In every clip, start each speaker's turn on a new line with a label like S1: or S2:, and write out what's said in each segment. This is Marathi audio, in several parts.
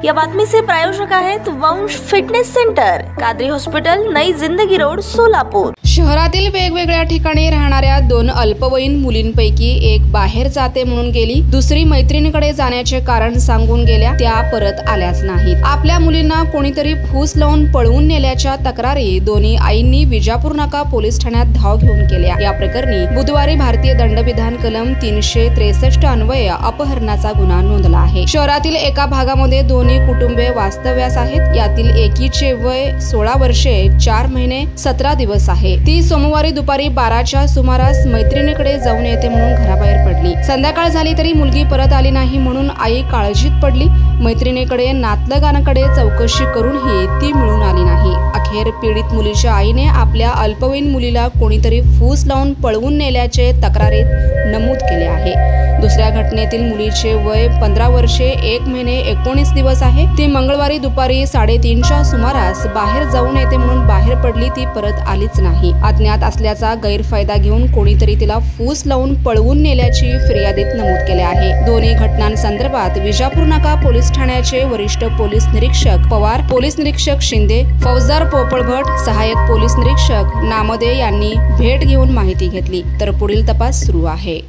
S1: या बातमीचे प्रायोजक आहेत वंश फिटनेस सेंटर, कादरी हॉस्पिटल, नई जिंदगी रोड, सोलापूर।
S2: शहरातील वेगवेगळ्या ठिकाणी राहणाऱ्या 2 अल्पवयीन मुलींपैकी एक बाहेर जाते म्हणून गेली, दुसरी मैत्रिणीकडे जाण्याचे कारण सांगून गेल्या, त्या परत आल्याच नाहीत। आपल्या मुलींना कोणीतरी फूस लावून पळवून नेल्याच्या तक्रारी दोन्ही आईंनी विजापूर नाका पोलीस ठाण्यात धाव घेऊन केल्या। या प्रकरणी बुधवारी भारतीय दंडविधान कलम 363 अन्वये अपहरणाचा गुन्हा नोंदला आहे। शहरातील एका भागामध्ये दोन्ही कुटुंबे वास्तव्यास आहेत। यातील एकीचे वय 16 वर्षे 4 महिने 17 दिवस आहे। ती सोमवारी दुपारी 12च्या सुमारास मैत्रिणीकडे जाऊन येते म्हणून घराबाहेर पडली। संध्याकाळ झाली तरी मुलगी परत आली नाही म्हणून आई काळजीत पडली। मैत्रिणीकडे नातलगांकडे चौकशी करूनही ती मिळून आली नाही। अखेर पीडित मुलीच्या आईने आपल्या अल्पवयीन मुलीला कोणीतरी फूस लावून पळवून नेल्याचे तक्रारीत नमूद केले आहे। दुसऱ्या घटनेतील मुलीचे वय 15 वर्षे 1 महिने 19 दिवस आहे। ती मंगळवारी दुपारी 3:30च्या सुमारास बाहेर जाऊन येते म्हणून बाहेर पडली, ती परत आलीच नाही। अज्ञात असल्याचा गैरफायदा घेऊन कोणीतरी तिला फूस लावून पळवून नेल्याची फिर्यादीत नमूद केले आहे। दोन्ही घटनांसंदर्भात विजापूर नाका पोलीस ठाण्याचे वरिष्ठ पोलीस निरीक्षक पवार, पोलीस निरीक्षक शिंदे, फौजदार पोपळभट, सहाय्यक पोलीस निरीक्षक नामदे यांनी भेट घेऊन माहिती घेतली, तर पुढील तपास सुरू आहे।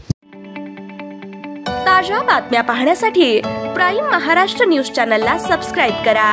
S1: ताज्या बातम्या पाहण्यासाठी प्राईम महाराष्ट्र न्यूज चॅनलला सबस्क्राईब करा।